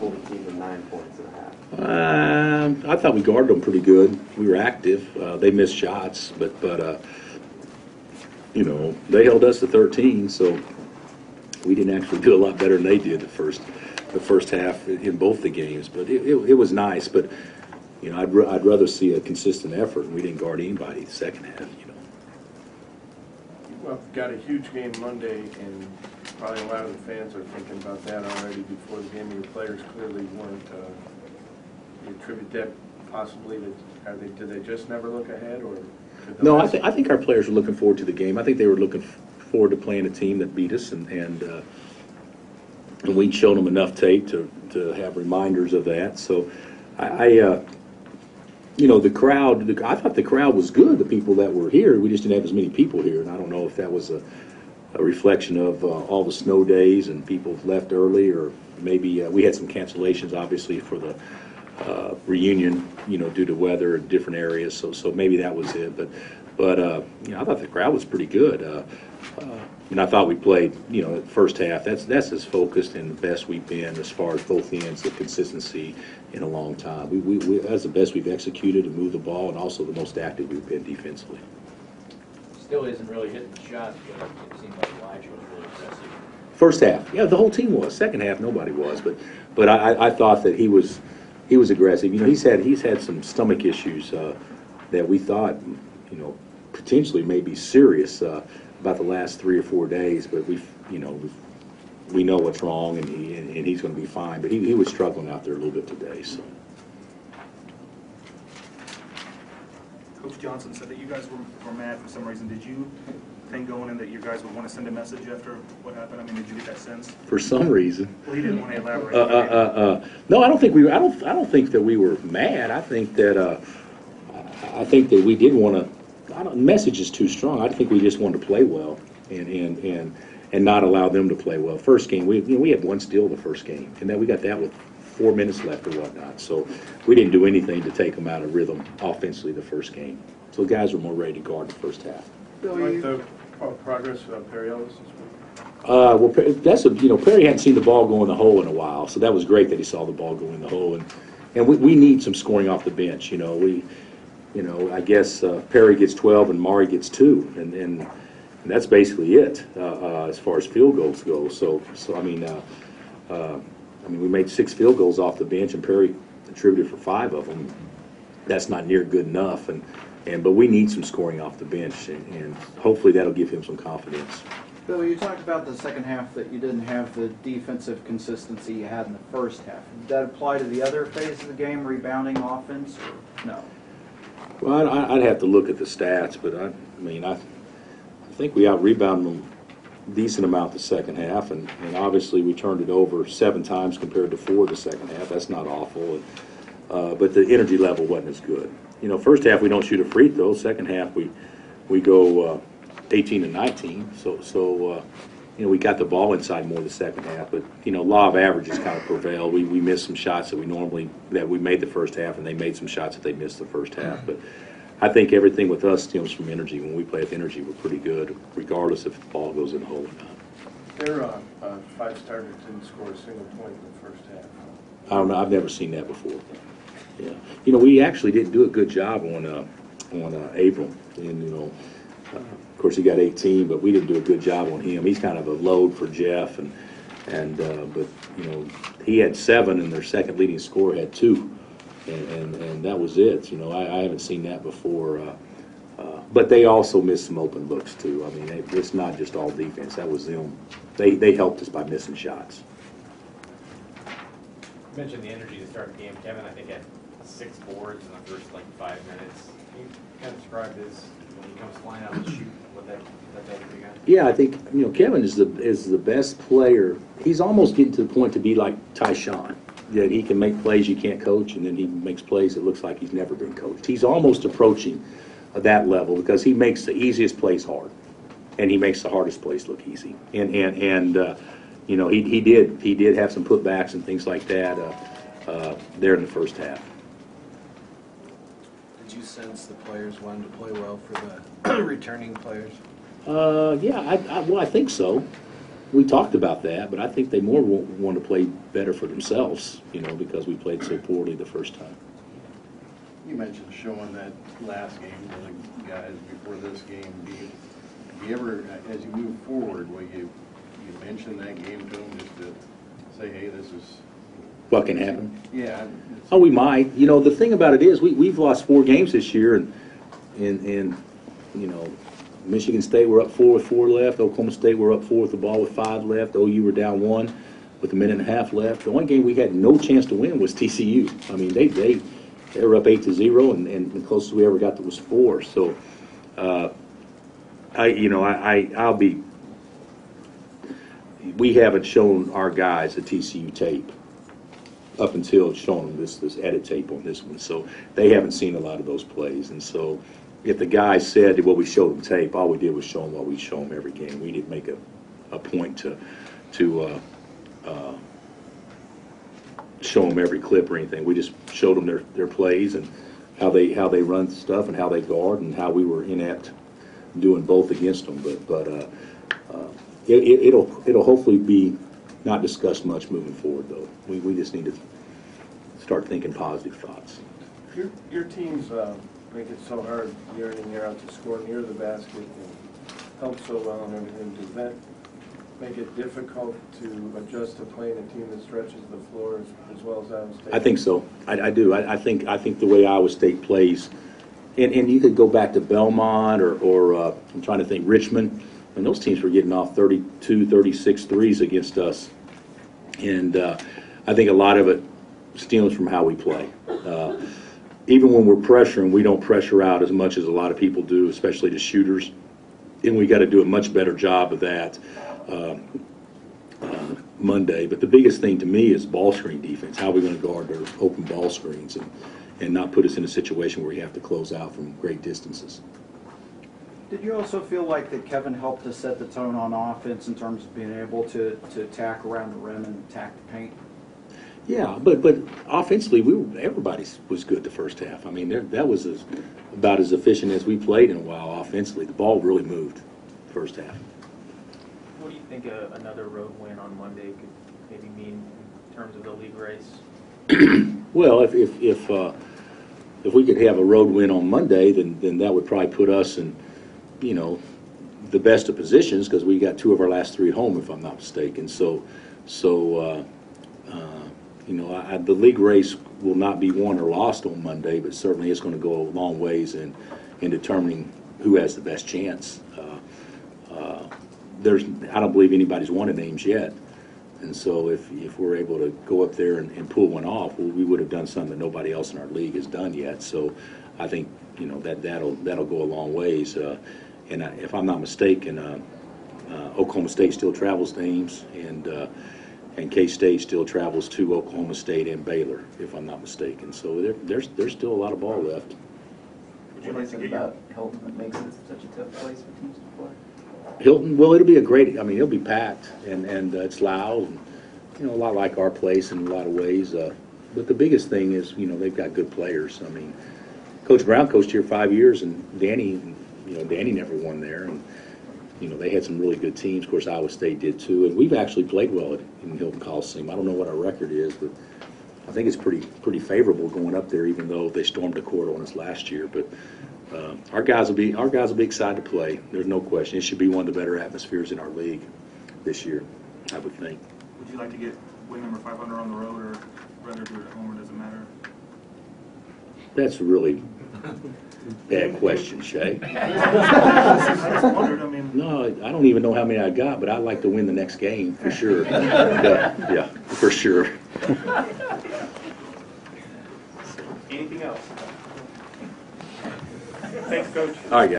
hold the team to 9 points and a half? I thought we guarded them pretty good. We were active. They missed shots, but you know, they held us to 13, so we didn't actually do a lot better than they did the first half in both the games. But it was nice. But you know, I'd rather see a consistent effort, and we didn't guard anybody the second half. You know. Well, got a huge game Monday, and probably a lot of the fans are thinking about that already before the game. Your players clearly weren't. You attribute that possibly to did they just never look ahead, or? No, I think our players were looking forward to the game. I think they were looking forward to playing a team that beat us, and we'd shown them enough tape to have reminders of that. So, you know, the crowd. I thought the crowd was good. The people that were here, we just didn't have as many people here, and I don't know if that was a reflection of all the snow days and people left early, or maybe we had some cancellations, obviously, for the reunion, you know, due to weather in different areas. So maybe that was it. But you know, I thought the crowd was pretty good. And I thought we played, you know, the first half. That's as focused and the best we've been as far as both ends, the consistency in a long time. That's the best we've executed and moved the ball, and also the most active we've been defensively. Still isn't really hitting the shots, but it seemed like Elijah was really aggressive. First half, yeah, the whole team was. Second half, nobody was. But I thought that he was aggressive. You know, he's had some stomach issues that we thought, you know, potentially may be serious about the last 3 or 4 days. But we know what's wrong, and he's going to be fine. But he was struggling out there a little bit today. So. Coach Johnson said that you guys were mad for some reason. Did you think going in that you guys would want to send a message after what happened? I mean, did you get that sense? For some reason. Well, he didn't want to elaborate. No, I don't think I don't think that we were mad. I think that we did want to. Message is too strong. I think we just wanted to play well and not allow them to play well. First game, we had one steal the first game, and then we got that with 4 minutes left or whatnot. So we didn't do anything to take them out of rhythm offensively the first game. So the guys were more ready to guard the first half. Like the progress of Perry Ellis this week? Well, Perry hadn't seen the ball go in the hole in a while, so that was great that he saw the ball go in the hole. And we need some scoring off the bench. I guess Perry gets 12 and Maury gets 2, and that's basically it as far as field goals go. So I mean, we made 6 field goals off the bench, and Perry contributed for 5 of them. That's not near good enough, but we need some scoring off the bench, and hopefully that'll give him some confidence. Bill, you talked about the second half that you didn't have the defensive consistency you had in the first half. Did that apply to the other phase of the game, rebounding offense, or no? Well, I'd have to look at the stats, but I think we out-rebounded them a decent amount the second half, and obviously we turned it over 7 times compared to 4 the second half. That's not awful, but the energy level wasn't as good. First half we don't shoot a free throw. Second half we go 18 and 19. So we got the ball inside more the second half. But law of averages kind of prevail. We missed some shots that we made the first half, and they made some shots that they missed the first half. But I think everything with us stems from energy. When we play with energy, we're pretty good, regardless if the ball goes in the hole or not. Their 5 starters didn't score a single point in the first half. I don't know. I've never seen that before. Yeah, we actually didn't do a good job on Abram, and of course he got 18, but we didn't do a good job on him. He's kind of a load for Jeff, but he had 7, and their second leading scorer had 2, and that was it. I haven't seen that before. But they also missed some open looks too. I mean, it's not just all defense. That was them. They helped us by missing shots. You mentioned the energy to start the game. Kevin, I think, had 6 boards in the first 5 minutes. Can you kind of describe this when he comes flying out and shoot? What that does for you guys? Yeah, I think Kevin is the best player. He's almost getting to the point to be like Tyshawn, that he can make plays you can't coach, and then he makes plays that looks like he's never been coached. He's almost approaching that level because he makes the easiest plays hard, and he makes the hardest plays look easy. And he did have some putbacks and things like that there in the first half. Did you sense the players wanted to play well for the returning players? Yeah, I think so. we talked about that, but I think they more want to play better for themselves, because we played so poorly the first time. You mentioned showing that last game to the guys before this game. Do you ever, as you move forward, will you mention that game to them just to say, hey, this is What can happen? Yeah. Oh, we might. The thing about it is we've lost 4 games this year, and Michigan State we're up 4 with 4 left. Oklahoma State we're up 4 with the ball with 5 left. OU were down 1 with a minute and a half left. The only game we had no chance to win was TCU. I mean, they were up 8-0, and the closest we ever got to was 4. So, we haven't shown our guys the TCU tape up until showing them this edit tape on this one. So they haven't seen a lot of those plays. And so if the guys said, well, we showed them tape, all we did was show them what we show them every game. We didn't make a point to show them every clip or anything. We just showed them their plays and how they run stuff and how they guard and how we were inept doing both against them. But it'll hopefully be not discussed much moving forward, though. We just need to start thinking positive thoughts. Your teams make it so hard year in and year out to score near the basket and help so well and everything. Does that make it difficult to adjust to playing a team that stretches the floor as well as Iowa State? I think so. I do. I think the way Iowa State plays, and you could go back to Belmont or I'm trying to think, Richmond, and those teams were getting off 32, 36 threes against us. And I think a lot of it stems from how we play. Even when we're pressuring, we don't pressure out as much as a lot of people do, especially the shooters. And we got to do a much better job of that Monday. But the biggest thing to me is ball screen defense. How are we going to guard their open ball screens and not put us in a situation where we have to close out from great distances. Did you also feel like that Kevin helped to set the tone on offense in terms of being able to attack around the rim and attack the paint? Yeah, but offensively, everybody was good the first half. I mean, that was about as efficient as we played in a while offensively. The ball really moved first half. What do you think another road win on Monday could maybe mean in terms of the league race? Well, if we could have a road win on Monday, then that would probably put us in, the best of positions because we got 2 of our last 3 at home, if I'm not mistaken. So the league race will not be won or lost on Monday, but certainly it's going to go a long ways in determining who has the best chance. I don't believe anybody's won a names yet. And so if we're able to go up there and pull one off, well, we would have done something that nobody else in our league has done yet. So I think that'll go a long ways. And if I'm not mistaken, Oklahoma State still travels to Ames, and K-State still travels to Oklahoma State and Baylor, if I'm not mistaken. So there's still a lot of ball left. Would you like to get your Hilton that makes it such a tough place for teams to play? Hilton, well, it'll be it'll be packed, and it's loud, and, a lot like our place in a lot of ways. But the biggest thing is, they've got good players. I mean, Coach Brown coached here 5 years, and Danny never won there, and, they had some really good teams. Of course, Iowa State did too, and we've actually played well in Hilton Coliseum. I don't know what our record is, but I think it's pretty favorable going up there, even though they stormed the court on us last year. But our guys will be excited to play. There's no question. It should be one of the better atmospheres in our league this year, I would think. Would you like to get win number 500 on the road, or rather do it at home, or does it matter? That's a really bad question, Shay. I just wondered, No, I don't even know how many I got, but I'd like to win the next game for sure. Yeah, for sure. Anything else? Thanks, Coach. All right, guys.